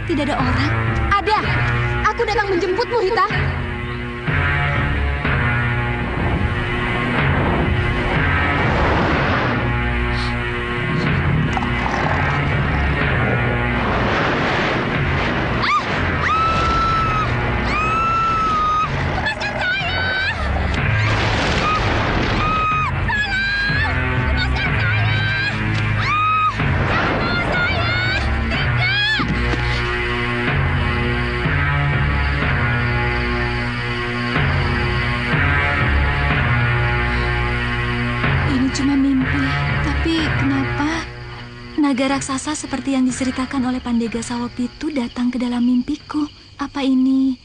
Tidak ada orang. Ada. Aku datang menjemputmu, Hita. Naga raksasa seperti yang diceritakan oleh Pandega Sawapitu datang ke dalam mimpiku. Apa ini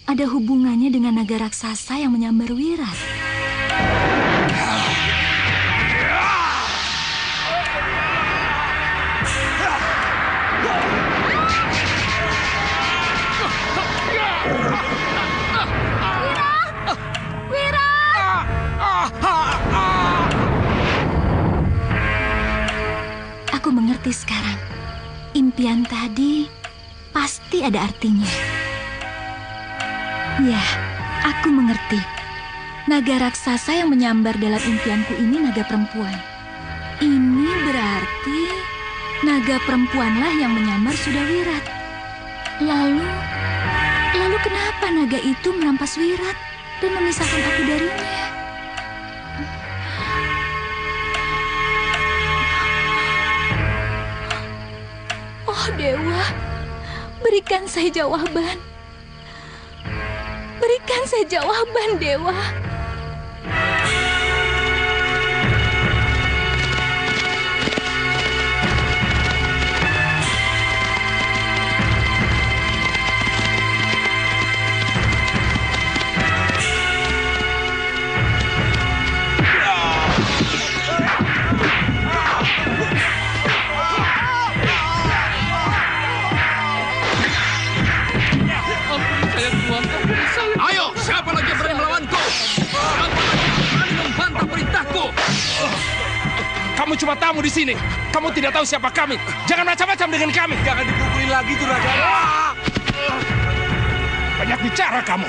ada hubungannya dengan naga raksasa yang menyambar Wirat? Aku mengerti sekarang. Impian tadi pasti ada artinya. Ya, aku mengerti. Naga raksasa yang menyambar dalam impianku ini naga perempuan. Ini berarti naga perempuanlah yang menyambar Sudawirat. Lalu kenapa naga itu merampas Wirat dan memisahkan aku darinya? Oh Dewa, berikan saya jawaban. Berikan saya jawaban, Dewa. Ayo, siapa lagi yang berani melawanku? Siapa lagi yang berani membantah perintahku? Kamu cuma tamu di sini. Kamu tidak tahu siapa kami. Jangan macam-macam dengan kami. Jangan dipukulin lagi tuh, Raden. Banyak bicara kamu.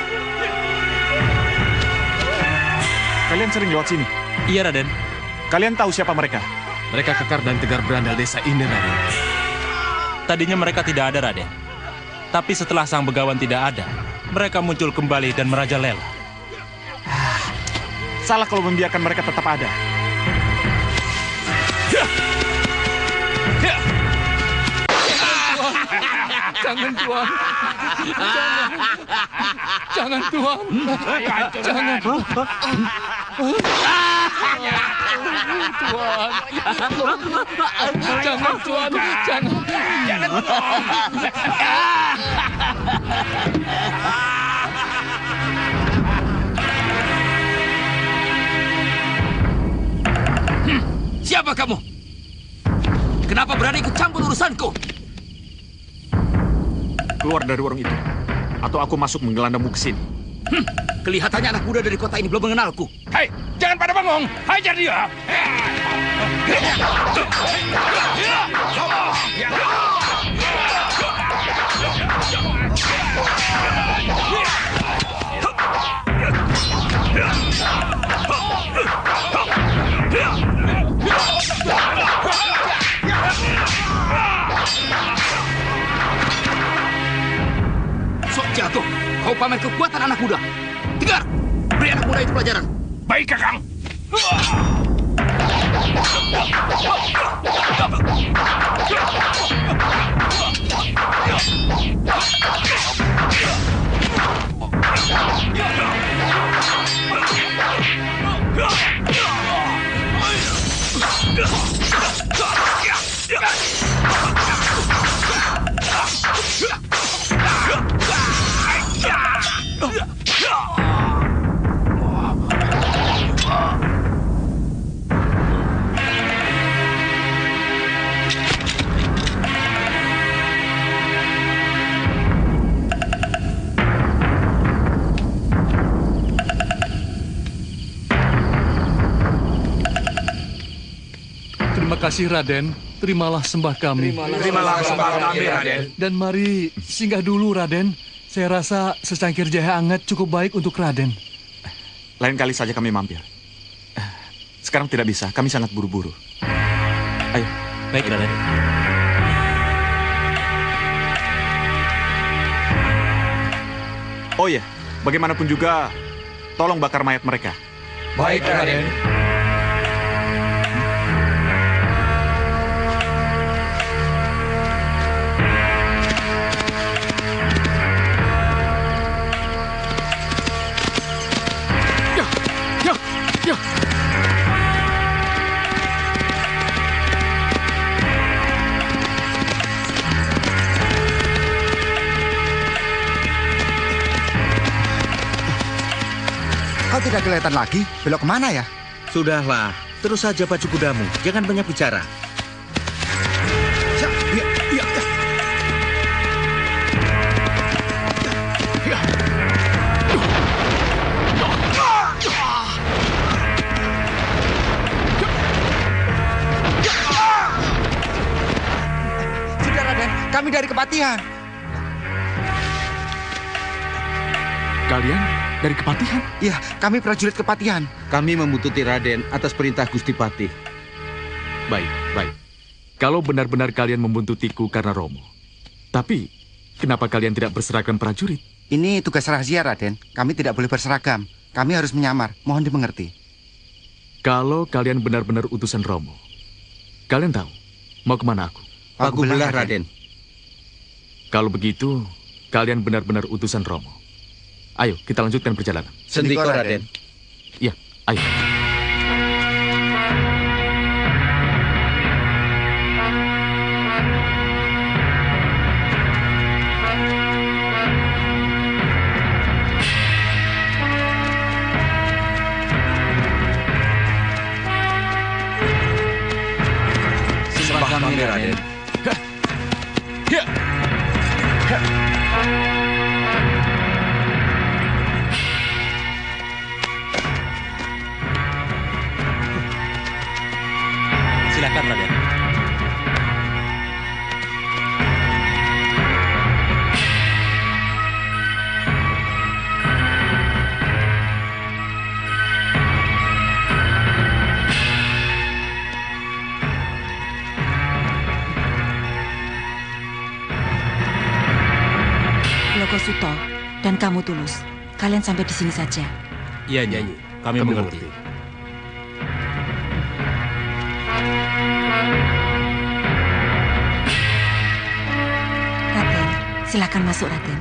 Kalian sering lewat sini? Iya, Raden. Kalian tahu siapa mereka? Mereka kekar dan tegar berandal desa ini, Raden. Tadinya mereka tidak ada, Raden. Tapi setelah sang begawan tidak ada, mereka muncul kembali dan merajalela. Salah kalau membiarkan mereka tetap ada. Jangan, Tuan. Jangan, Tuan. Jangan. Tuan. Jangan, Tuan. Jangan. kamu? Kenapa berani ikut campur urusanku? Keluar dari warung itu. Atau aku masuk menggelandangmu ke sini. Kelihatannya anak muda dari kota ini belum mengenalku. Hei, jangan pada bengong. Hajar dia. Sok jago, kau pamer kekuatan anak muda. Dengar, beri anak muda itu pelajaran. Baik, Kakang. Terima kasih, Raden. Terimalah sembah kami. Terimalah sembah kami, Raden. Dan mari singgah dulu, Raden. Saya rasa secangkir jahe hangat cukup baik untuk Raden. Lain kali saja kami mampir. Sekarang tidak bisa, kami sangat buru-buru. Ayo. Baik, Raden. Oh iya, bagaimanapun juga, tolong bakar mayat mereka. Baik, Raden. Kau tidak kelihatan lagi? Belok kemana ya? Sudahlah, terus saja pacu kudamu. Jangan banyak bicara. Sudah, Raden. Kami dari Kepatihan. Kalian dari Kepatihan? Ya, kami prajurit Kepatihan. Kami membutuhkan Raden atas perintah Gusti Patih. Baik, baik. Kalau benar-benar kalian membuntutiku karena Romo. Tapi, kenapa kalian tidak berseragam prajurit? Ini tugas rahasia, Raden. Kami tidak boleh berseragam. Kami harus menyamar. Mohon dimengerti. Kalau kalian benar-benar utusan Romo, kalian tahu mau kemana aku? Paku belah, Raden. Kalau begitu, kalian benar-benar utusan Romo. Ayo, kita lanjutkan perjalanan. Sendiko, Raden. Ya, ayo. Sembah kami, Raden. Silakan, Raden. Logo Suto dan kamu Tulus, kalian sampai di sini saja. Iya, Nyi. Kami mengerti. Raden, silakan masuk, Raden.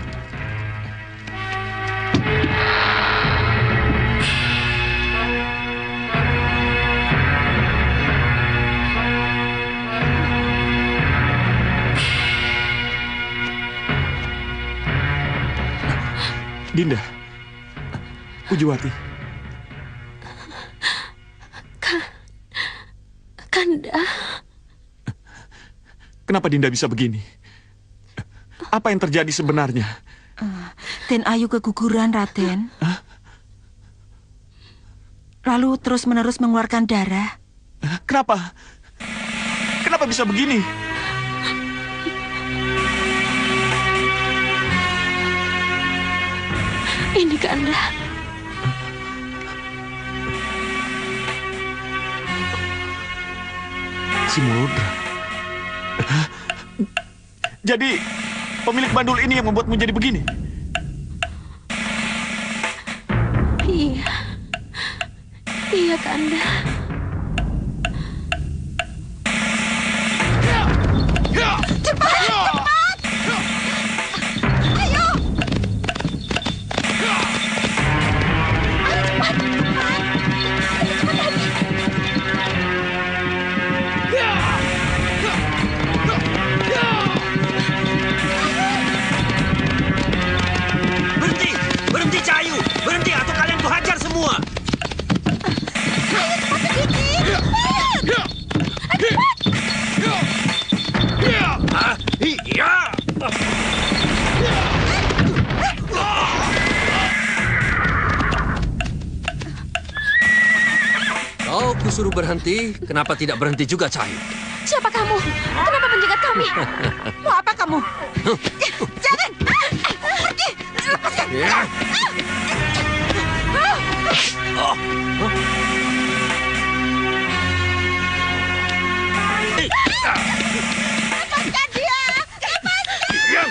Dinda. Pujuwati. Kanda. Kenapa Dinda bisa begini? Apa yang terjadi sebenarnya? Den Ayu keguguran, Raden. Lalu terus-menerus mengeluarkan darah. Kenapa? Kenapa bisa begini? Ini Kanda. Simuludra. Jadi, pemilik bandul ini yang membuatmu jadi begini? Iya. Iya, Kanda. Berhenti! Berhenti, Cahayu! Berhenti atau kalian kuhajar semua! Kau kusuruh berhenti, kenapa tidak berhenti juga, Cahayu? Siapa kamu? Kenapa menjegat kami? Mau apa kamu? Jangan! Pergi! Lepaskan! Lepaskan dia! Lepaskan!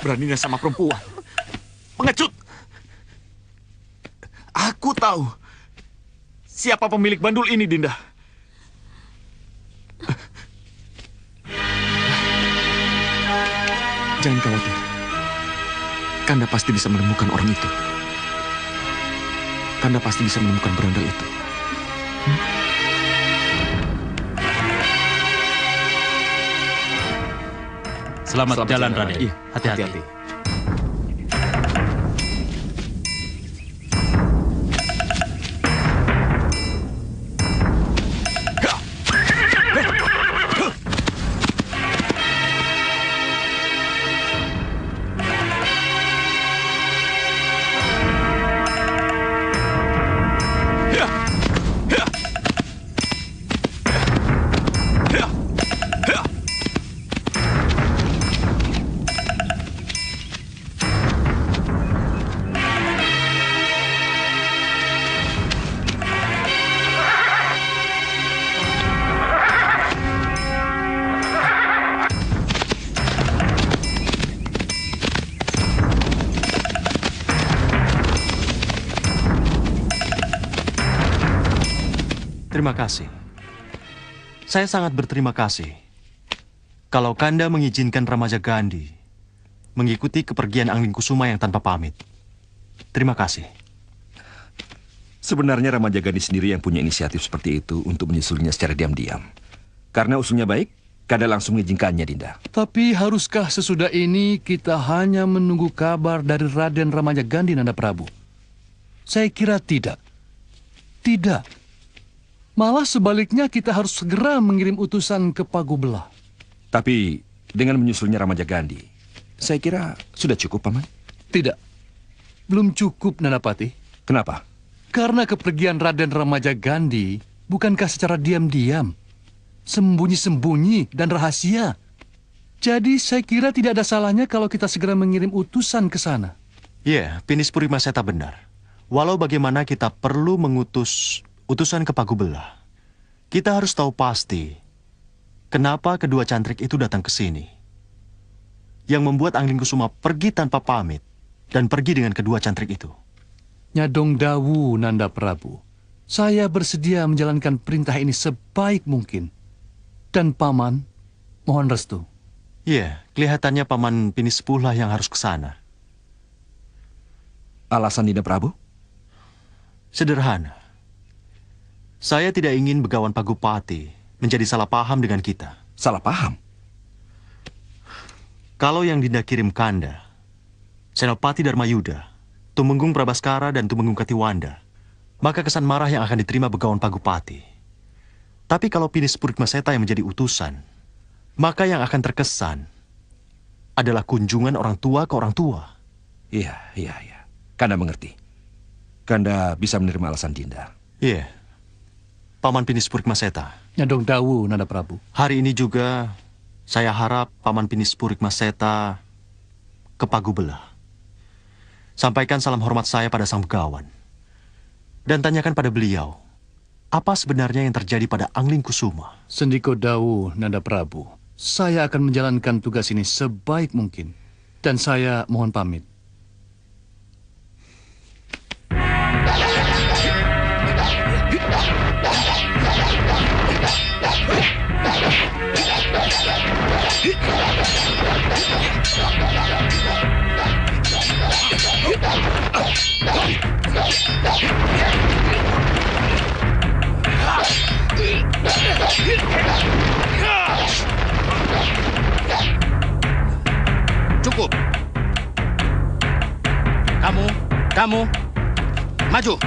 Beraninya sama perempuan. Pengecut! Aku tahu siapa pemilik bandul ini, Dinda. Jangan khawatir. Kanda pasti bisa menemukan orang itu. Kanda pasti bisa menemukan berandal itu. Selamat jalan, Raden. Iya, Hati-hati. Terima kasih. Saya sangat berterima kasih kalau Kanda mengizinkan Ramaja Gandhi mengikuti kepergian Anglingkusuma yang tanpa pamit. Terima kasih. Sebenarnya Ramaja Gandhi sendiri yang punya inisiatif seperti itu untuk menyusulnya secara diam-diam. Karena usulnya baik, Kanda langsung mengizinkannya, Dinda. Tapi haruskah sesudah ini kita hanya menunggu kabar dari Raden Ramaja Gandhi, Nanda Prabu? Saya kira tidak. Tidak. Malah sebaliknya kita harus segera mengirim utusan ke Pagobelah. Tapi dengan menyusulnya Ramaja Gandhi, saya kira sudah cukup, Paman. Tidak. Belum cukup, Nandapati. Kenapa? Karena kepergian Raden Ramaja Gandhi bukankah secara diam-diam, sembunyi-sembunyi dan rahasia. Jadi saya kira tidak ada salahnya kalau kita segera mengirim utusan ke sana. Ya, Pinis Purimaseta benar. Walau bagaimana kita perlu mengutus utusan ke Pagobelah, kita harus tahu pasti kenapa kedua cantrik itu datang ke sini. Yang membuat Anglingkusuma pergi tanpa pamit dan pergi dengan kedua cantrik itu. Nyadong Dawu, Nanda Prabu. Saya bersedia menjalankan perintah ini sebaik mungkin. Dan Paman, mohon restu. Iya, kelihatannya Paman Pinis pula yang harus ke sana. Alasan Dinda Prabu? Sederhana. Saya tidak ingin Begawan Pagupati menjadi salah paham dengan kita. Salah paham? Kalau yang Dinda kirim Kanda, Senopati Dharmayuda, Tumenggung Prabaskara dan Tumenggung Katiwanda, maka kesan marah yang akan diterima Begawan Pagupati. Tapi kalau Pinis Purikmaseta yang menjadi utusan, maka yang akan terkesan adalah kunjungan orang tua ke orang tua. Iya. Kanda mengerti. Kanda bisa menerima alasan Dinda. Iya. Paman Pinis Purikmaseta. Nyandong Dawu, Nanda Prabu. Hari ini juga saya harap Paman Pinis Purikmaseta ke Pagubelah. Sampaikan salam hormat saya pada sang begawan. Dan tanyakan pada beliau, apa sebenarnya yang terjadi pada Angling Kusuma? Sendiko Dawu, Nanda Prabu. Saya akan menjalankan tugas ini sebaik mungkin. Dan saya mohon pamit. Cukup. Kamu, maju.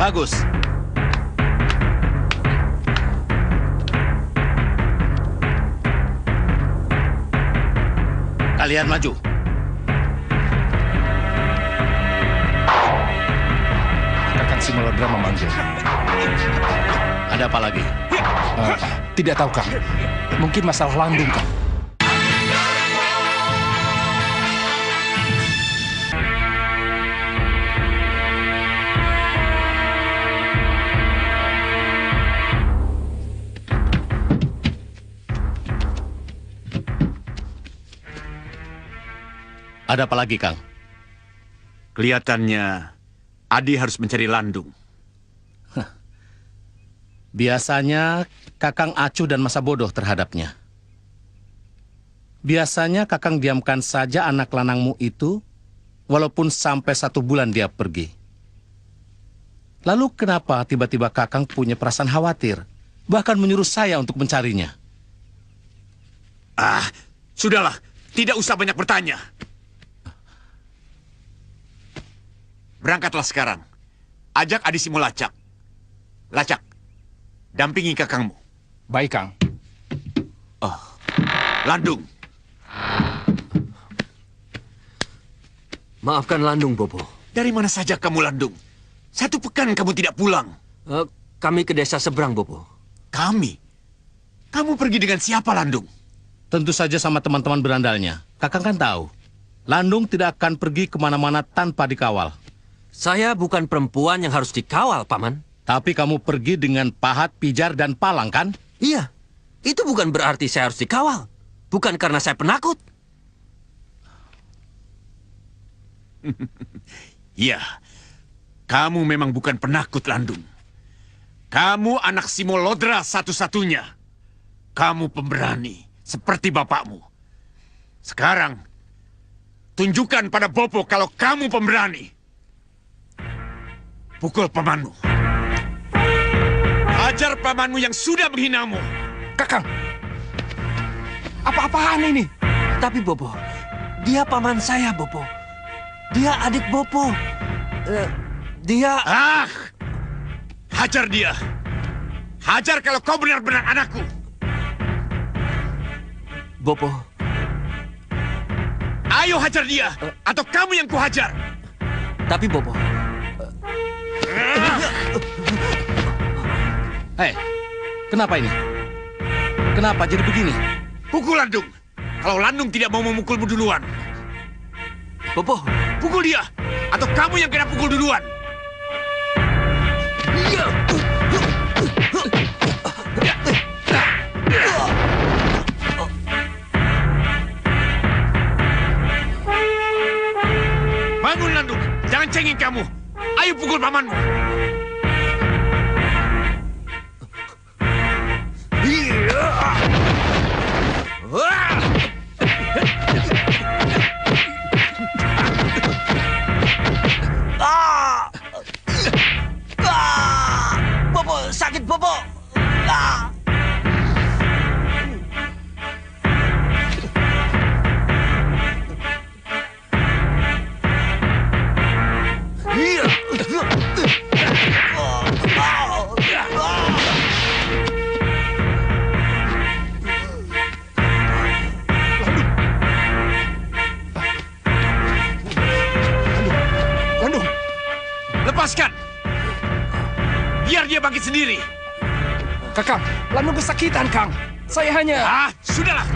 Bagus. Kalian maju. Kakang Simolodra memanggil. Ada apa lagi? Tidak tahu, Kang. Mungkin masalah Landung, Kang. Ada apa lagi, Kang? Kelihatannya Adi harus mencari Landung. Biasanya Kakang acuh dan masa bodoh terhadapnya. Biasanya Kakang diamkan saja anak lanangmu itu, walaupun sampai 1 bulan dia pergi. Lalu kenapa tiba-tiba Kakang punya perasaan khawatir, bahkan menyuruh saya untuk mencarinya? Sudahlah, tidak usah banyak bertanya. Berangkatlah sekarang. Ajak Adi Simolacak. Lacak, dampingi kakangmu. Baik, Kang. Landung. Maafkan Landung, Bopo. Dari mana saja kamu, Landung? 1 pekan kamu tidak pulang. Kami ke desa seberang, Bopo. Kami? Kamu pergi dengan siapa, Landung? Tentu saja sama teman-teman berandalnya. Kakang kan tahu, Landung tidak akan pergi kemana-mana tanpa dikawal. Saya bukan perempuan yang harus dikawal, Paman. Tapi kamu pergi dengan pahat, pijar, dan palang, kan? Iya. Itu bukan berarti saya harus dikawal. Bukan karena saya penakut. Iya. Kamu memang bukan penakut, Landung. Kamu anak Simolodra satu-satunya. Kamu pemberani, seperti bapakmu. Sekarang, tunjukkan pada Bopo kalau kamu pemberani. Pukul pamanmu. Hajar pamanmu yang sudah menghinamu. Kakang, apa-apaan ini? Tapi Bopo, dia paman saya, Bopo. Dia adik Bopo. Dia... Hajar dia. Hajar kalau kau benar-benar anakku. Bopo. Ayo hajar dia, atau kamu yang kuhajar. Tapi Bopo... Hei, kenapa ini? Kenapa jadi begini? Pukul Landung. Kalau Landung tidak mau memukulmu duluan. Bopo. Pukul dia, atau kamu yang kena pukul duluan. cengeng kamu. Ayo pukul pamanmu. Bobo, sakit Bobo. Landung, lepaskan. Biar dia bangkit sendiri. Kakang, Landung kesakitan, Kang. Saya hanya... Sudahlah.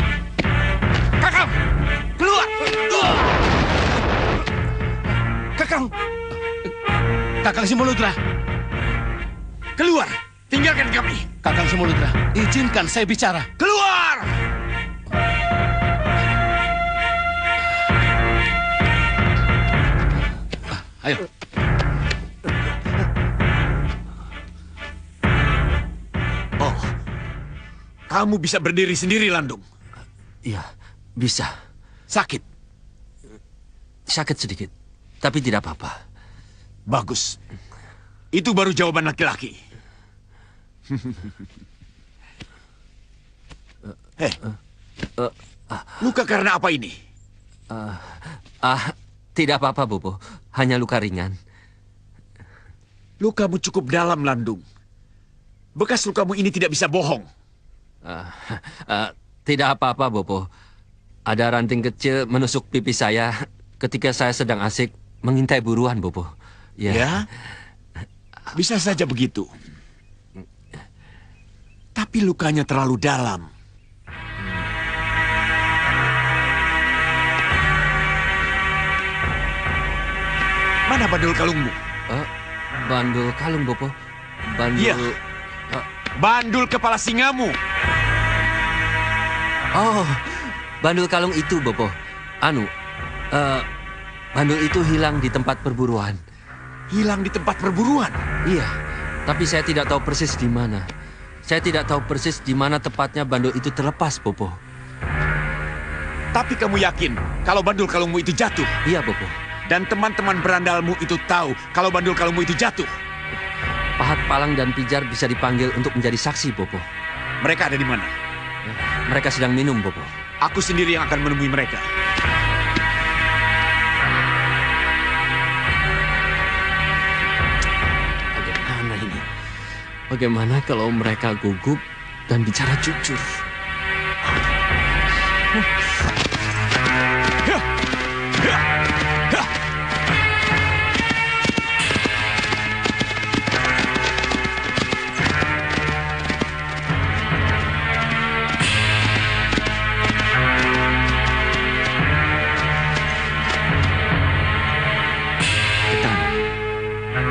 Kakang, keluar. Kakang. Kakang Simoludra. Keluar. Tinggalkan kami. Kakang Simoludra, izinkan saya bicara. Keluar. Ayo. Oh, kamu bisa berdiri sendiri, Landung? Iya, bisa. Sakit? Sakit sedikit, tapi tidak apa-apa. Bagus. Itu baru jawaban laki-laki. Luka karena apa ini? Tidak apa-apa, Bobo. Hanya luka ringan. Lukamu cukup dalam, Landung. Bekas lukamu ini tidak bisa bohong. Tidak apa-apa, Bobo. Ada ranting kecil menusuk pipi saya ketika saya sedang asik mengintai buruan, Bobo. Ya? Bisa saja begitu. Tapi lukanya terlalu dalam. Mana bandul kalungmu? Bandul kalung, Bobo. Bandul... Iya. Bandul kepala singamu. Oh, bandul kalung itu, Bobo. Bandul itu hilang di tempat perburuan. Hilang di tempat perburuan? Iya, tapi saya tidak tahu persis di mana. Saya tidak tahu persis di mana tepatnya bandul itu terlepas, Bobo. Tapi kamu yakin kalau bandul kalungmu itu jatuh? Iya, Bobo. Dan teman-teman berandalmu itu tahu kalau bandul kalungmu itu jatuh? Pahat, Palang, dan Pijar bisa dipanggil untuk menjadi saksi, Bobo. Mereka ada di mana? Mereka sedang minum, Bobo. Aku sendiri yang akan menemui mereka. Bagaimana ini? Bagaimana kalau mereka gugup dan bicara jujur?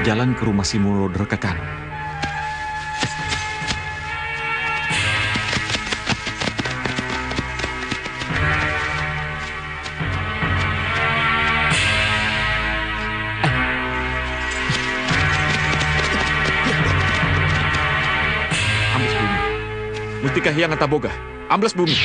Jalan ke rumah Simoludra ke kanan. Amblas bumi. Mustika Hyang Taboga. Amblas bumi.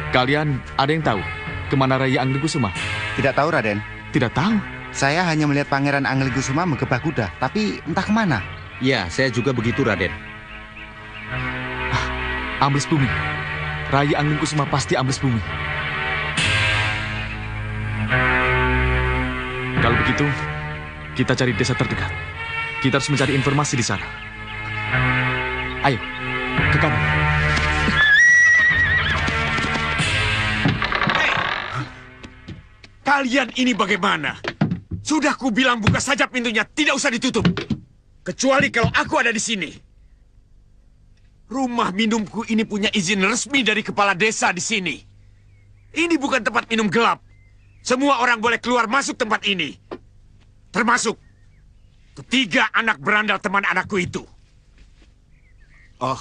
Kalian ada yang tahu kemana Rai Anggligusuma? Tidak tahu, Raden. Tidak tahu? Saya hanya melihat Pangeran Anggligusuma menggebah kuda, tapi entah kemana. Ya, saya juga begitu, Raden. Ambles bumi. Rai Anggligusuma pasti ambles bumi. Kalau begitu, kita cari desa terdekat. Kita harus mencari informasi di sana. Ayo, ke kanan. Kalian ini bagaimana? Sudah kubilang buka saja pintunya, tidak usah ditutup. Kecuali kalau aku ada di sini. Rumah minumku ini punya izin resmi dari kepala desa di sini. Ini bukan tempat minum gelap. Semua orang boleh keluar masuk tempat ini. Termasuk ketiga anak berandal teman anakku itu. Oh,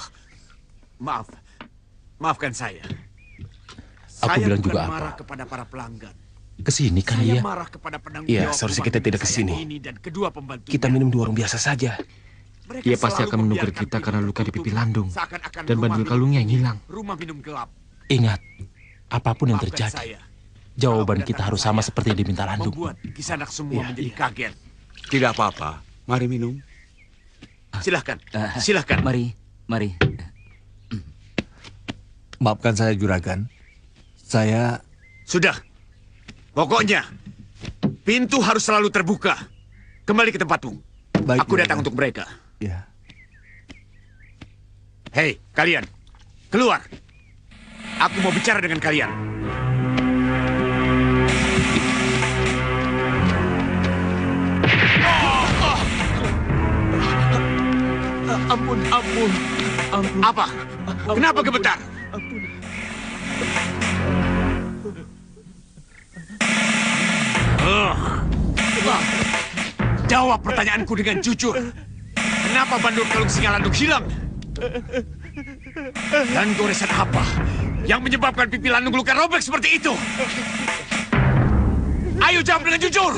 maaf. Maafkan saya. Aku bilang juga bukan marah apa? kepada para pelanggan. Kesini kan Saya dia? marah kepada penanggung Iya, jawab seharusnya rumah kita tidak saya kesini. ini dan kedua pembantunya. Kita minum di warung biasa saja. Mereka Dia pasti selalu akan menukar membiarkan kita karena luka di pipi Landung. seakan-akan Dan rumah bandul minum kalungnya yang ini hilang. Rumah minum gelap. Ingat, apapun yang Maafkan terjadi, saya. jawaban kita harus sama seperti yang diminta Landung. Membuat Kisanak semua Iya, menjadi kaget. Tidak apa-apa. Mari minum. Silahkan, silahkan. Mari. Maafkan saya, Juragan. Saya... Sudah. Pokoknya, pintu harus selalu terbuka. Kembali ke tempatmu. Baik, Aku datang untuk mereka. Ya. Hei, kalian. Keluar. Aku mau bicara dengan kalian. Ampun. Apa? Kenapa gemetar? Jawab pertanyaanku dengan jujur. Kenapa bandul kalung singa Landung hilang? Dan goresan apa yang menyebabkan pipi Landung luka robek seperti itu? Ayo jawab dengan jujur.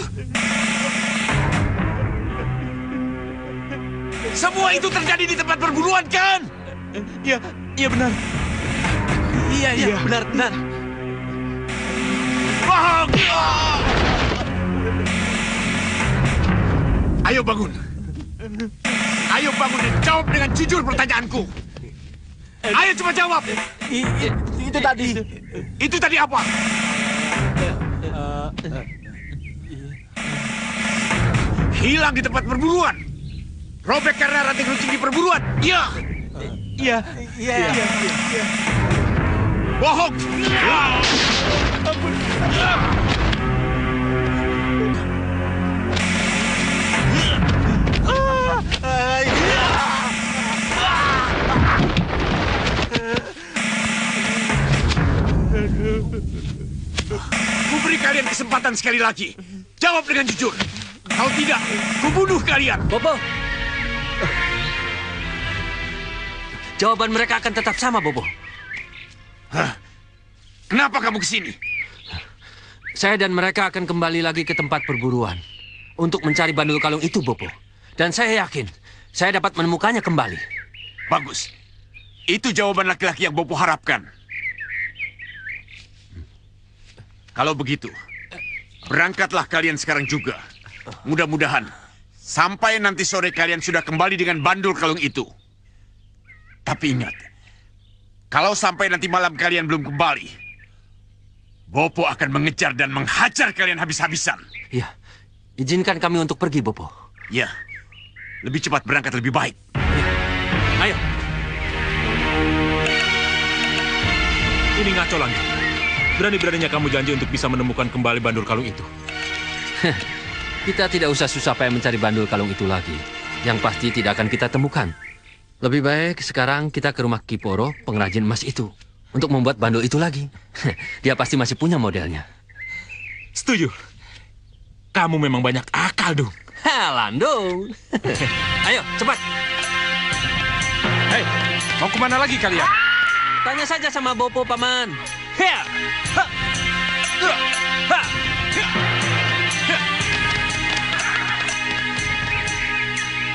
Semua itu terjadi di tempat perburuan, kan? Iya benar. Iya, benar. Bohong! Ayo bangun. Ayo bangun dan jawab dengan jujur pertanyaanku. Ayo coba jawab. Itu tadi. Itu tadi apa? Hilang di tempat perburuan. Robek karena ranting runcing di perburuan. Iya. Iya. Bohong. Kuberi kalian kesempatan sekali lagi. Jawab dengan jujur. Kalau tidak, kubunuh kalian. Bobo. Jawaban mereka akan tetap sama, Bobo. Hah? Kenapa kamu kesini? Saya dan mereka akan kembali lagi ke tempat perburuan untuk mencari bandul kalung itu, Bobo. Dan saya yakin saya dapat menemukannya kembali. Bagus. Itu jawaban laki-laki yang Bobo harapkan. Kalau begitu, berangkatlah kalian sekarang juga. Mudah-mudahan sampai nanti sore kalian sudah kembali dengan bandul kalung itu. Tapi ingat, kalau sampai nanti malam kalian belum kembali, Bopo akan mengejar dan menghajar kalian habis-habisan. Ya, izinkan kami untuk pergi, Bopo. Ya, lebih cepat berangkat lebih baik. Ayo. Ini ngaco lagi. Berani-beraninya kamu janji untuk bisa menemukan kembali bandul kalung itu. Kita tidak usah susah payah mencari bandul kalung itu lagi. Yang pasti tidak akan kita temukan. Lebih baik sekarang kita ke rumah Kiporo, pengrajin emas itu, untuk membuat bandul itu lagi. Dia pasti masih punya modelnya. Setuju. Kamu memang banyak akal, Dung. Landung. Ayo, cepat. Hei, mau kemana lagi kalian? Tanya saja sama Bopo, Paman.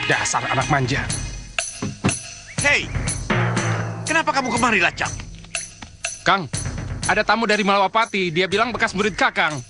Dasar anak manja. Hei, kenapa kamu kemari, Lacak? Kang, ada tamu dari Malawapati. Dia bilang bekas murid Kakang.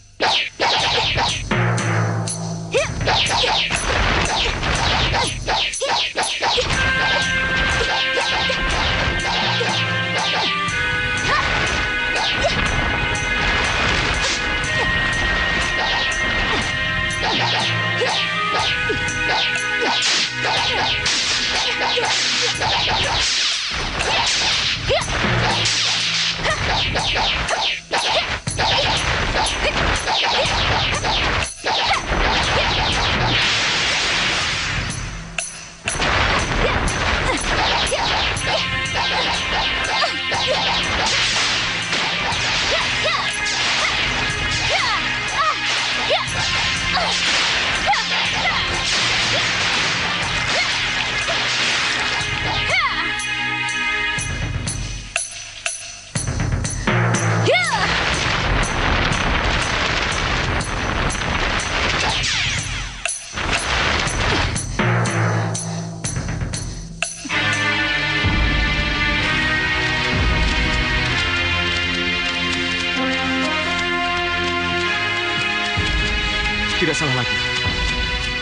tidak salah lagi.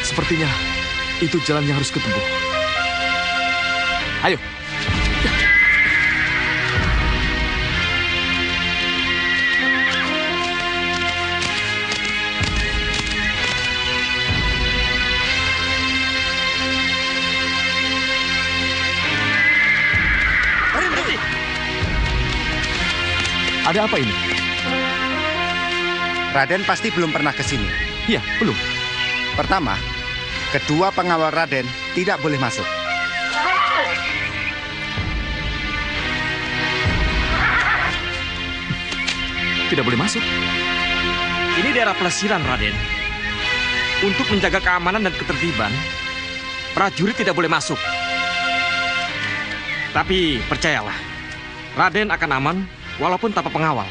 Sepertinya itu jalan yang harus kutempuh. Ayo. Ada apa ini? Raden pasti belum pernah ke sini. Iya, belum. Pertama, kedua pengawal Raden tidak boleh masuk. Tidak boleh masuk? Ini daerah pelesiran, Raden. Untuk menjaga keamanan dan ketertiban, prajurit tidak boleh masuk. Tapi percayalah, Raden akan aman walaupun tanpa pengawal.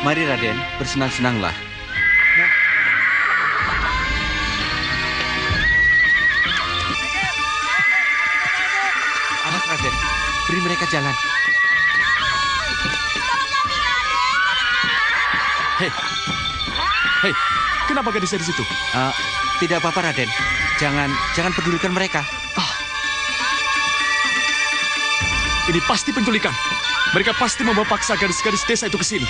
Mari Raden, bersenang-senanglah. Awas Raden, beri mereka jalan. Hei, kenapa gadisnya di situ? Tidak apa-apa Raden, jangan pedulikan mereka. Ini pasti penculikan. Mereka pasti membawa paksa gadis-gadis desa itu ke sini.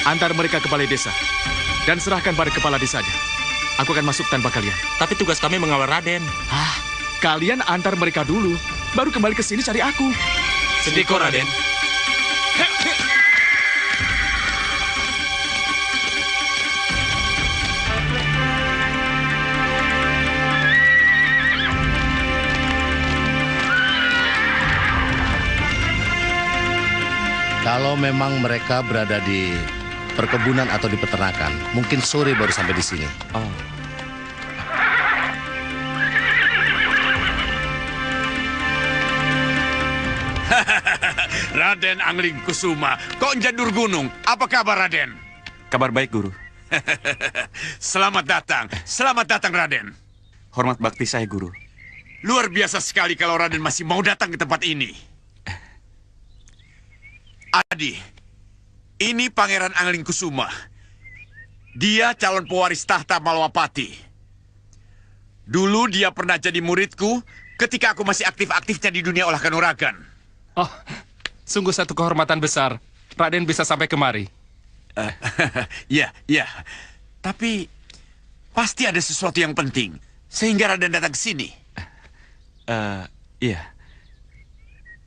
Antar mereka ke balai desa dan serahkan pada kepala desanya. Aku akan masuk tanpa kalian. Tapi tugas kami mengawal Raden. Kalian antar mereka dulu, baru kembali ke sini cari aku. Sendiko, Raden. Kalau memang mereka berada di perkebunan atau di peternakan, mungkin sore baru sampai di sini. Raden Angling Kusuma, kok Jandur Gunung? Apa kabar Raden? Kabar baik, Guru. Selamat datang Raden. Hormat bakti saya, Guru. Luar biasa sekali kalau Raden masih mau datang ke tempat ini. Adi, ini Pangeran Angling Kusuma. Dia calon pewaris tahta Malwapati. Dulu dia pernah jadi muridku ketika aku masih aktif-aktifnya di dunia olah kanuragan. Oh, sungguh satu kehormatan besar. Raden bisa sampai kemari. Ya. Tapi pasti ada sesuatu yang penting sehingga Raden datang ke sini. Iya.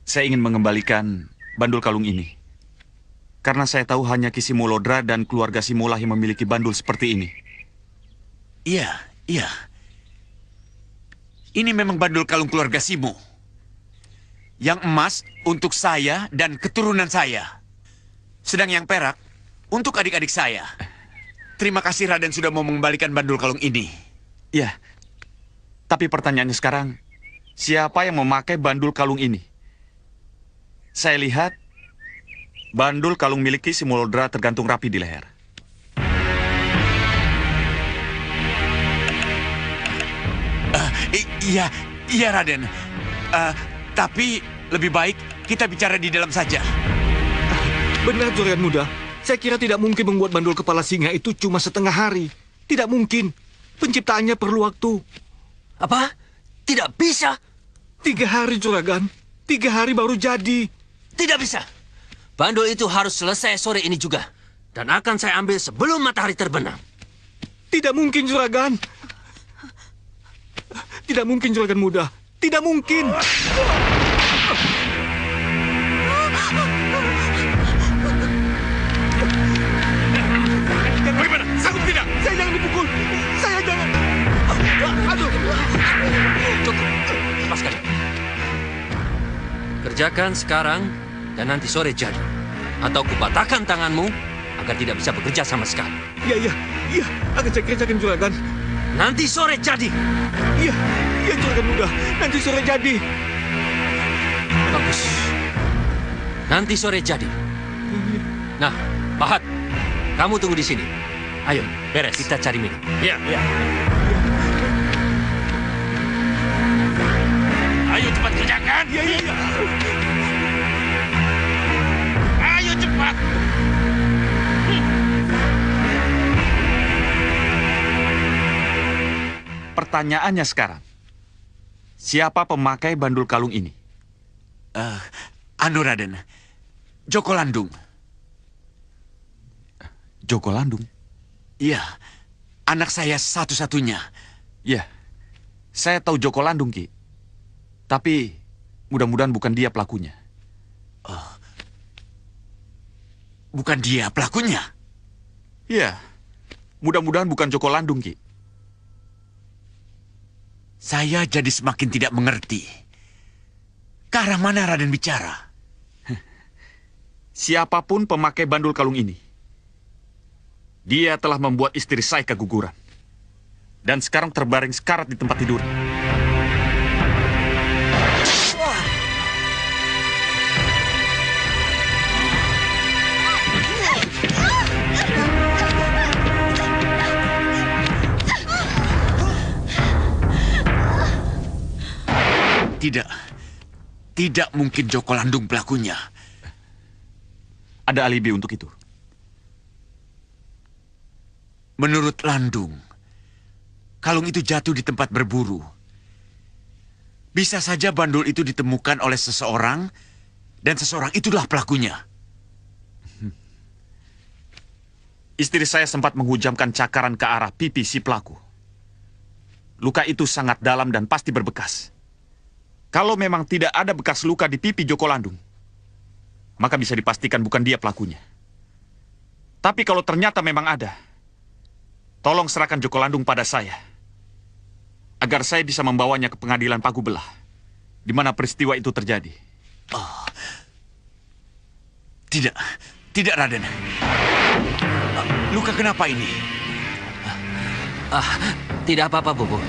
Saya ingin mengembalikan bandul kalung ini. Karena saya tahu hanya Ki Simolodra dan keluarga Simolah yang memiliki bandul seperti ini. Iya. Ini memang bandul kalung keluarga Simo. Yang emas untuk saya dan keturunan saya. Sedang yang perak untuk adik-adik saya. Terima kasih Raden sudah mau mengembalikan bandul kalung ini. Iya. Tapi pertanyaannya sekarang, siapa yang memakai bandul kalung ini? Saya lihat bandul kalung milik Ki Simolodra tergantung rapi di leher. Iya Raden. Tapi lebih baik kita bicara di dalam saja. Benar, Juragan Muda. Saya kira tidak mungkin membuat bandul kepala singa itu cuma setengah hari. Tidak mungkin. Penciptaannya perlu waktu. Apa? Tidak bisa? 3 hari, Juragan. 3 hari baru jadi. Tidak bisa. Bandul itu harus selesai sore ini juga. Dan akan saya ambil sebelum matahari terbenam. Tidak mungkin, Juragan. Tidak mungkin, Juragan Muda. Tidak mungkin. Bagaimana? Sanggup tidak? Saya jangan dipukul. Saya jangan. Aduh. Cukup. Lepaskan. Kerjakan sekarang dan nanti sore jadi. Atau kupatahkan tanganmu agar tidak bisa bekerja sama sekali. Iya. Akan saya kerjakan, Juragan. Nanti sore jadi. Iya, Juragan Muda. Nanti sore jadi. Bagus. Nanti sore jadi. Nah, Pahat, kamu tunggu di sini. Ayo, beres. Kita cari minum. Iya. Ayo cepat kerjakan. Iya. Ayo cepat. Pertanyaannya sekarang, siapa pemakai bandul kalung ini? Anu Raden, Joko Landung. Joko Landung? Iya, anak saya satu-satunya. Iya, saya tahu Joko Landung, Ki. Tapi mudah-mudahan bukan dia pelakunya. Bukan dia pelakunya? Iya, mudah-mudahan bukan Joko Landung, Ki. Saya jadi semakin tidak mengerti. Ke arah mana Raden bicara? Siapapun pemakai bandul kalung ini, dia telah membuat istri saya keguguran. Dan sekarang terbaring sekarat di tempat tidur. Tidak mungkin Joko Landung pelakunya. Ada alibi untuk itu. Menurut Landung, kalung itu jatuh di tempat berburu. Bisa saja bandul itu ditemukan oleh seseorang, dan seseorang itulah pelakunya. Istri saya sempat menghujamkan cakaran ke arah pipi si pelaku. Luka itu sangat dalam dan pasti berbekas. Kalau memang tidak ada bekas luka di pipi Joko Landung, maka bisa dipastikan bukan dia pelakunya. Tapi kalau ternyata memang ada, tolong serahkan Joko Landung pada saya, agar saya bisa membawanya ke pengadilan Pagubelah, di mana peristiwa itu terjadi. Tidak Raden. Luka kenapa ini? Tidak apa-apa, Bobo.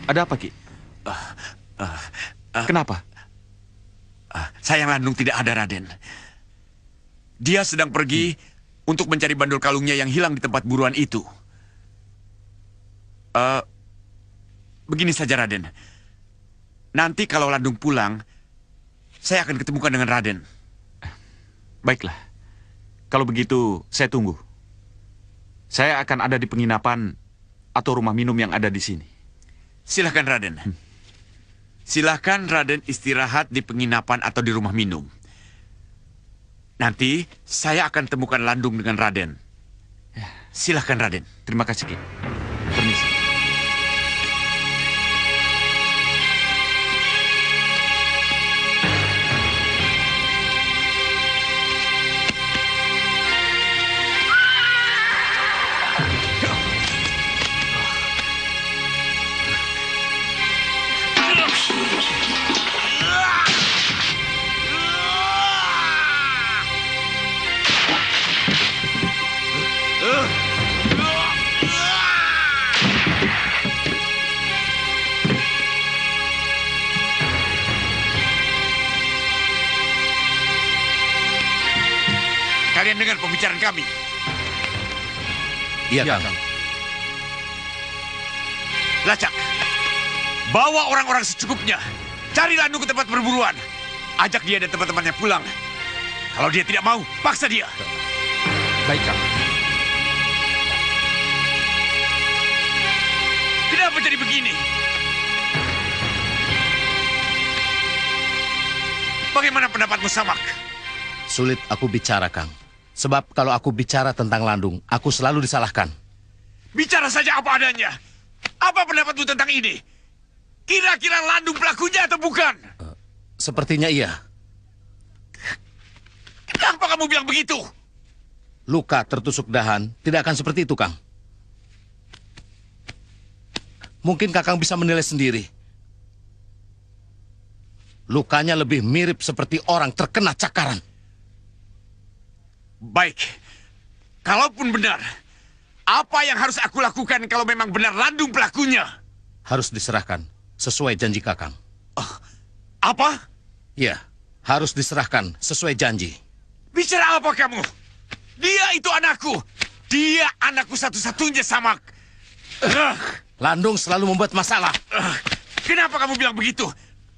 Ada apa, Ki? Kenapa? Sayang Landung tidak ada, Raden. Dia sedang pergi untuk mencari bandul kalungnya yang hilang di tempat buruan itu. Begini saja, Raden. Nanti kalau Landung pulang, saya akan ketemukan dengan Raden. Baiklah. Kalau begitu, saya tunggu. Saya akan ada di penginapan atau rumah minum yang ada di sini. Silahkan, Raden. Silahkan Raden istirahat di penginapan atau di rumah minum. Nanti saya akan temukan Landung dengan Raden. Silahkan, Raden. Terima kasih, Ki. Permisi. Kalian dengar pembicaraan kami? Iya, Kang. Lacak, bawa orang-orang secukupnya. Cari Landung ke tempat perburuan. Ajak dia dan teman-temannya pulang. Kalau dia tidak mau, paksa dia. Baik, Kang. Kenapa jadi begini? Bagaimana pendapatmu, Samak? Sulit aku bicara, Kang. Sebab kalau aku bicara tentang Landung, aku selalu disalahkan. Bicara saja apa adanya. Apa pendapatmu tentang ini? Kira-kira Landung pelakunya atau bukan? Sepertinya iya. Kenapa kamu bilang begitu? Luka tertusuk dahan tidak akan seperti itu, Kang. Mungkin Kakang bisa menilai sendiri. Lukanya lebih mirip seperti orang terkena cakaran. Baik. Kalaupun benar, apa yang harus aku lakukan kalau memang benar Landung pelakunya? Harus diserahkan sesuai janji Kakang. Apa? Ya, harus diserahkan sesuai janji. Bicara apa kamu? Dia itu anakku. Dia anakku satu-satunya, Samak. Landung selalu membuat masalah. Kenapa kamu bilang begitu?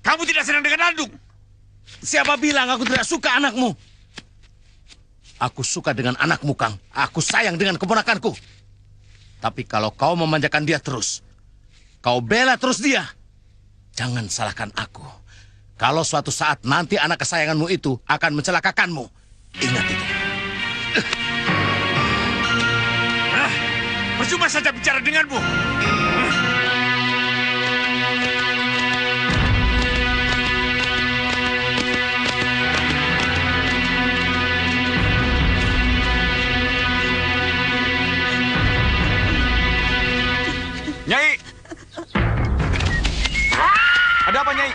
Kamu tidak senang dengan Landung? Siapa bilang aku tidak suka anakmu? Aku suka dengan anakmu, Kang. Aku sayang dengan keponakanku. Tapi kalau kau memanjakan dia terus, kau bela terus dia, jangan salahkan aku. Kalau suatu saat nanti anak kesayanganmu itu akan mencelakakanmu, ingat itu. Percuma saja bicara denganmu. Nyai! Ada apa, Nyai?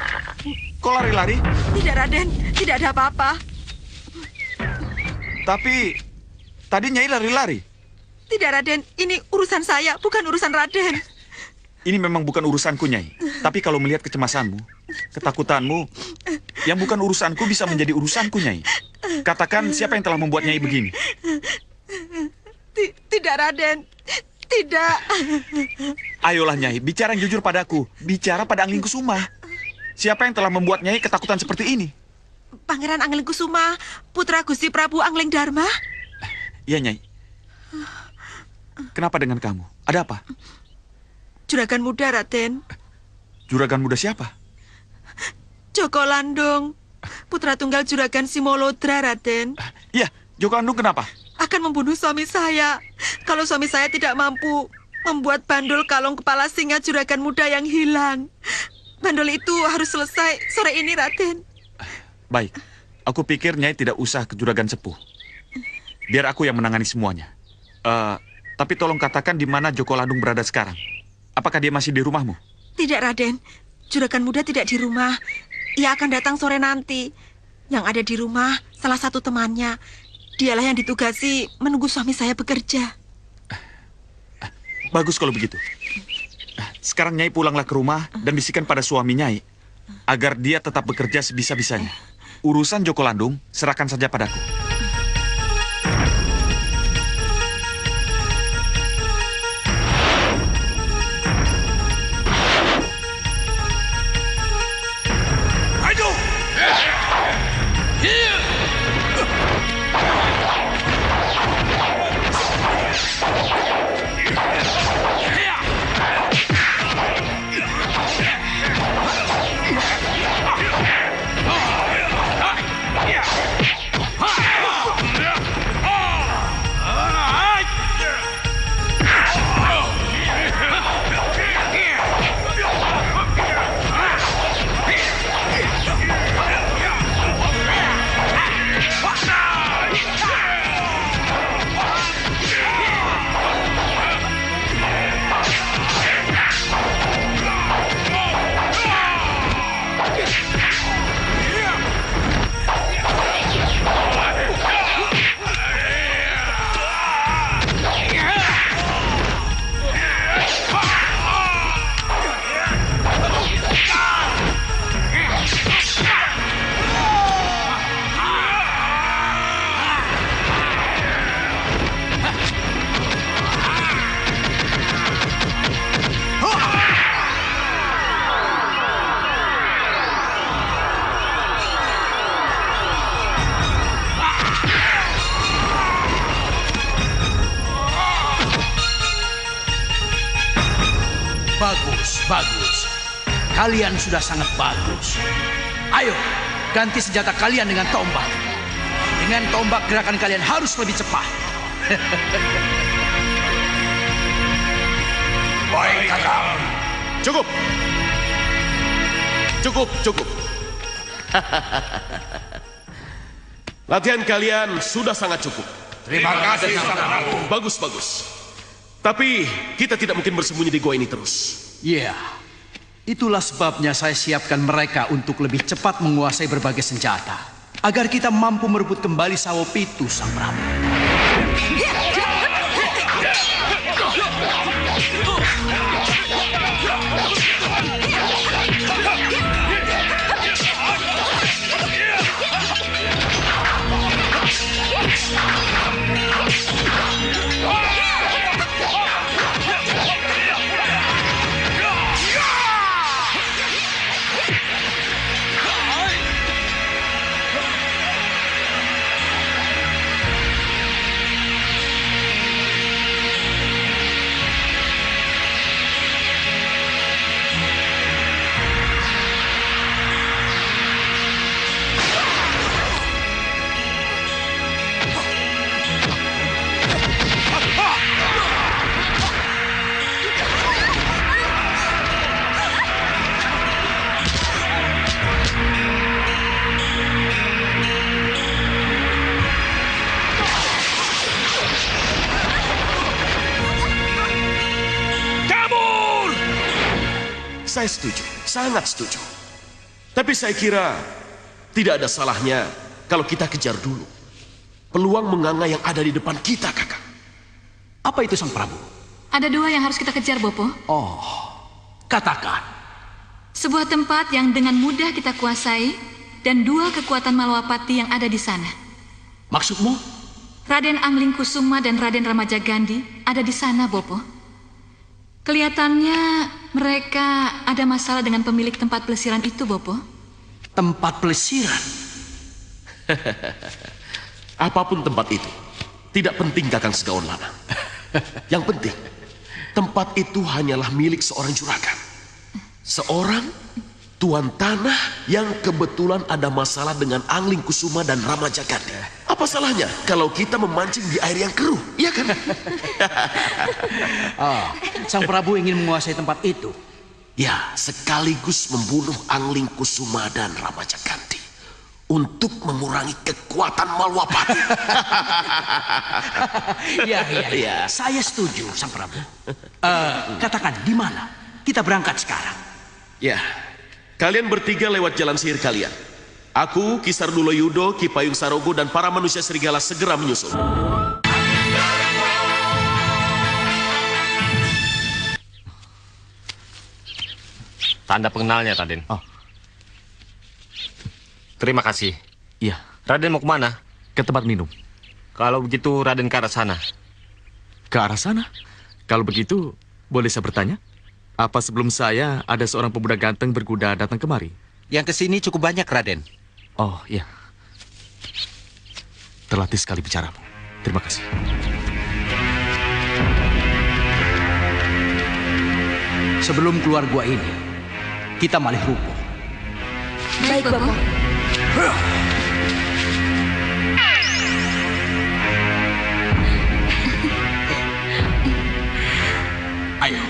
Kok lari-lari? Tidak, Raden. Tidak ada apa-apa. Tapi, tadi Nyai lari-lari. Tidak, Raden. Ini urusan saya, bukan urusan Raden. Ini memang bukan urusanku, Nyai. Tapi kalau melihat kecemasanmu, ketakutanmu, yang bukan urusanku bisa menjadi urusanku, Nyai. Katakan siapa yang telah membuat Nyai begini? Tidak, Raden. Tidak. Ayolah, Nyai, bicara yang jujur padaku. Bicara pada Angling Kusuma. Siapa yang telah membuat Nyai ketakutan seperti ini? Pangeran Angling Kusuma, putra Gusti Prabu Angling Dharma. Iya, Nyai. Kenapa dengan kamu? Ada apa? Juragan muda, Raden. Juragan muda siapa? Joko Landung, putra tunggal Juragan Simolodra, Raden. Iya, Joko Landung kenapa? Akan membunuh suami saya. Kalau suami saya tidak mampu membuat bandul kalung kepala singa Juragan muda yang hilang. Bandul itu harus selesai sore ini, Raden. Baik, aku pikir Nyai tidak usah ke Juragan Sepuh. Biar aku yang menangani semuanya. Tapi tolong katakan di mana Joko Landung berada sekarang. Apakah dia masih di rumahmu? Tidak, Raden. Juragan muda tidak di rumah. Ia akan datang sore nanti. Yang ada di rumah salah satu temannya. Dialah yang ditugasi menunggu suami saya bekerja. Bagus kalau begitu. Sekarang Nyai pulanglah ke rumah dan bisikan pada suami Nyai agar dia tetap bekerja sebisa-bisanya. Urusan Joko Landung serahkan saja padaku. Ha! Bagus. Kalian sudah sangat bagus. Ayo, ganti senjata kalian dengan tombak. Dengan tombak gerakan kalian harus lebih cepat. Baik, Kakang. Cukup. Cukup. Latihan kalian sudah sangat cukup. Terima kasih, Sang Prabu. Bagus. Tapi kita tidak mungkin bersembunyi di gua ini terus. Iya. Itulah sebabnya saya siapkan mereka untuk lebih cepat menguasai berbagai senjata. Agar kita mampu merebut kembali Sawo Pitu, Sang Prabu. Saya setuju, sangat setuju. Tapi saya kira tidak ada salahnya kalau kita kejar dulu peluang menganga yang ada di depan kita, Kakak. Apa itu, Sang Prabu? Ada dua yang harus kita kejar, Bopo. Oh, katakan. Sebuah tempat yang dengan mudah kita kuasai dan dua kekuatan Malwapati yang ada di sana. Maksudmu? Raden Angling Kusuma dan Raden Ramajagandhi ada di sana, Bopo. Kelihatannya mereka ada masalah dengan pemilik tempat pelesiran itu, Bopo. Tempat pelesiran? Apapun tempat itu, tidak penting Kakang Segaon Lanang. Yang penting, tempat itu hanyalah milik seorang juragan. Seorang tuan tanah yang kebetulan ada masalah dengan Angling Kusuma dan Ramajagandhi. Apa salahnya kalau kita memancing di air yang keruh, iya kan? Sang Prabu ingin menguasai tempat itu. Ya, sekaligus membunuh Angling Kusuma dan Ramajagandhi untuk mengurangi kekuatan Malwapati. Ya. Saya setuju, Sang Prabu. Katakan di mana? Kita berangkat sekarang. Ya, kalian bertiga lewat jalan sihir kalian. Aku, Ki Sardulo Yudo, Ki Payung Sarogo, dan para manusia serigala segera menyusul. Tanda pengenalnya, Raden. Oh. Terima kasih. Iya. Raden mau kemana? Ke tempat minum. Kalau begitu, Raden ke arah sana. Ke arah sana? Kalau begitu, boleh saya bertanya? Apa sebelum saya ada seorang pemuda ganteng berkuda datang kemari? Yang kesini cukup banyak, Raden. Oh, iya. Terlatih sekali bicaramu. Terima kasih. Sebelum keluar gua ini, kita malih rupo. Baik, Bopo. Ayo.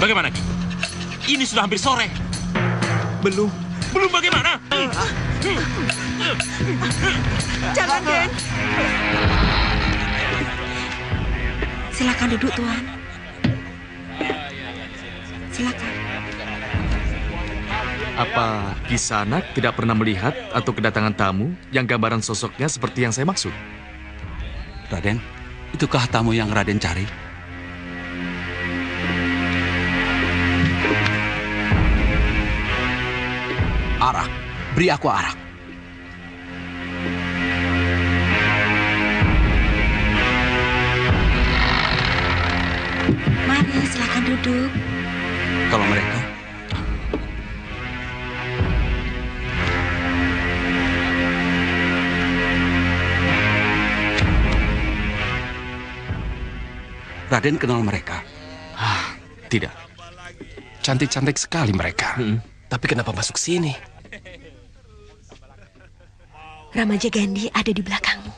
Bagaimana, Ki? Ini sudah hampir sore. Belum bagaimana? Jangan, Den. Silakan duduk, Tuan. Silakan. Apa Kisanak tidak pernah melihat atau kedatangan tamu yang gambaran sosoknya seperti yang saya maksud? Raden, itukah tamu yang Raden cari? Arak. Beri aku arak. hidup. Kalau mereka? Raden kenal mereka? Tidak. Cantik-cantik sekali mereka. Tapi kenapa masuk sini? Ramaja Gandhi ada di belakangmu.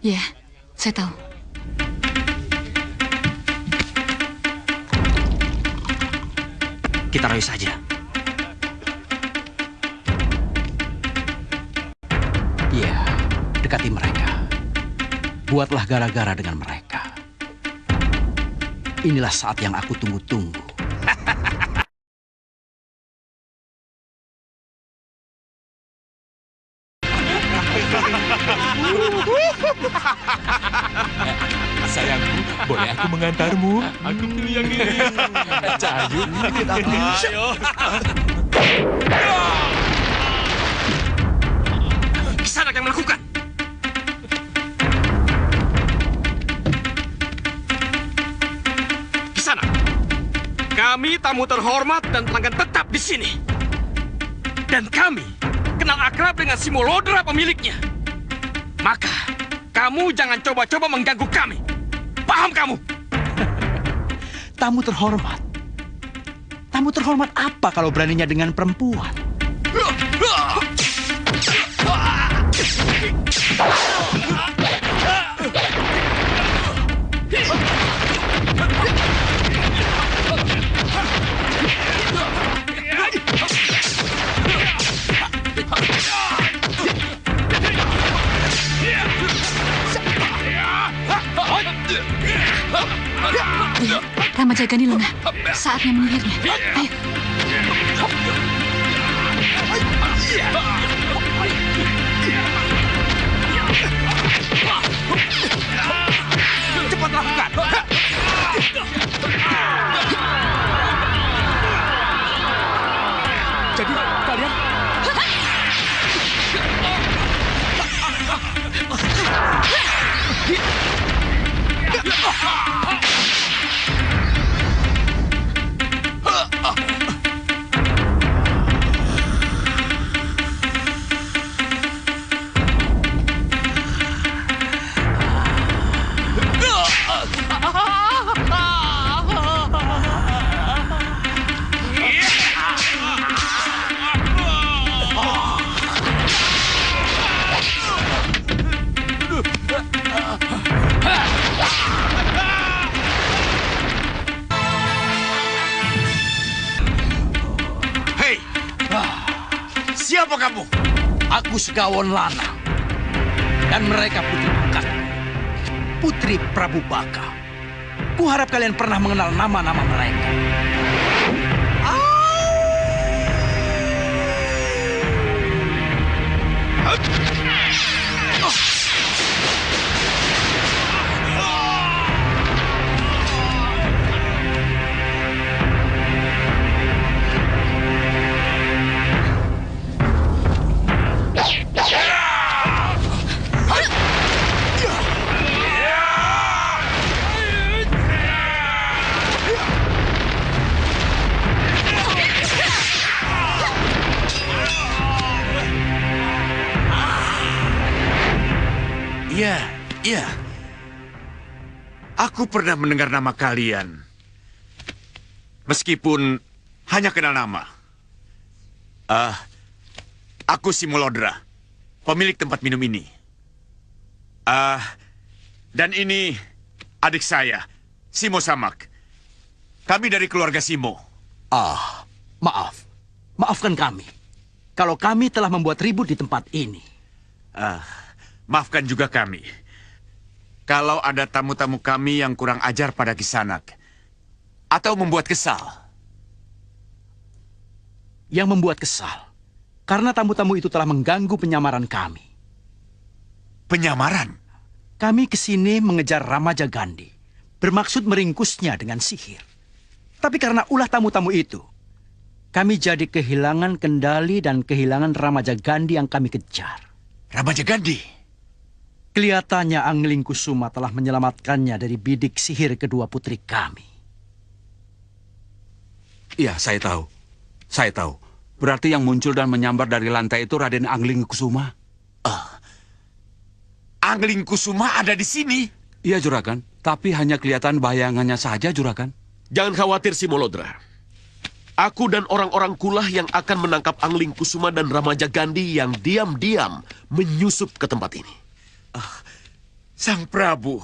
Ya, saya tahu. Kita rayu saja. Iya, dekati mereka. Buatlah gara-gara dengan mereka. Inilah saat yang aku tunggu-tunggu. Sayangku, boleh aku mengantarmu? Aku pilih yang ini. Cahayu, ikut aku. Ayo. Kisanak yang melakukan. Kisanak, kami tamu terhormat dan pelanggan tetap di sini. Dan kami kenal akrab dengan Simolodra pemiliknya. Maka, kamu jangan coba-coba mengganggu kami. Paham kamu? Tamu terhormat. Tamu terhormat apa kalau beraninya dengan perempuan? Ramaja Gandhi lengah. Saatnya menyihirnya. Ayo. Cepat lakukan. Jadi kalian... Siapa kamu? Aku Segawon Lanang. Dan mereka putri Bukat. Putri Prabu Baka. Kuharap kalian pernah mengenal nama-nama mereka. Iya. Aku pernah mendengar nama kalian. Meskipun hanya kenal nama. Aku Simolodra, pemilik tempat minum ini. Dan ini adik saya, Simo Samak. Kami dari keluarga Simo. Maaf. Maafkan kami. Kalau kami telah membuat ribut di tempat ini. Maafkan juga kami. Kalau ada tamu-tamu kami yang kurang ajar pada Kisanak. Atau membuat kesal. Yang membuat kesal. Karena tamu-tamu itu telah mengganggu penyamaran kami. Penyamaran? Kami kesini mengejar Ramaja Gandhi. Bermaksud meringkusnya dengan sihir. Tapi karena ulah tamu-tamu itu, kami jadi kehilangan kendali dan kehilangan Ramaja Gandhi yang kami kejar. Ramaja Gandhi? Kelihatannya Angling Kusuma telah menyelamatkannya dari bidik sihir kedua putri kami. Iya, saya tahu. Saya tahu. Berarti yang muncul dan menyambar dari lantai itu Raden Angling Kusuma. Angling Kusuma ada di sini. Iya, Juragan. Tapi hanya kelihatan bayangannya saja, Juragan. Jangan khawatir, Simolodra. Aku dan orang-orang kulah yang akan menangkap Angling Kusuma dan Ramaja Gandhi yang diam-diam menyusup ke tempat ini. Sang Prabu.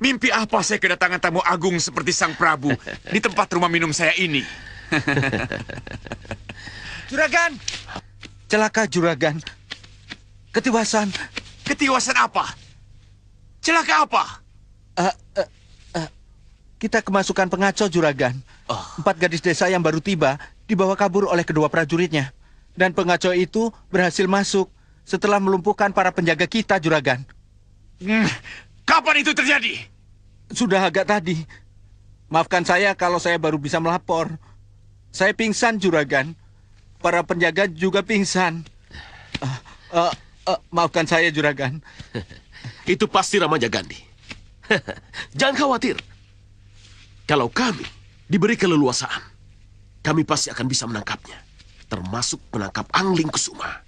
Mimpi apa saya kedatangan tamu agung seperti Sang Prabu di tempat rumah minum saya ini? Juragan! Celaka, Juragan. Ketiwasan. Ketiwasan apa? Celaka apa? Kita kemasukan pengacau, Juragan. 4 gadis desa yang baru tiba dibawa kabur oleh kedua prajuritnya. Dan pengacau itu berhasil masuk setelah melumpuhkan para penjaga kita, Juragan. Kapan itu terjadi? Sudah agak tadi. Maafkan saya kalau saya baru bisa melapor. Saya pingsan, Juragan. Para penjaga juga pingsan. Maafkan saya, Juragan. Itu pasti Ramaja Gandhi. Jangan khawatir. Kalau kami diberi keleluasaan, kami pasti akan bisa menangkapnya. Termasuk menangkap Angling Kusuma.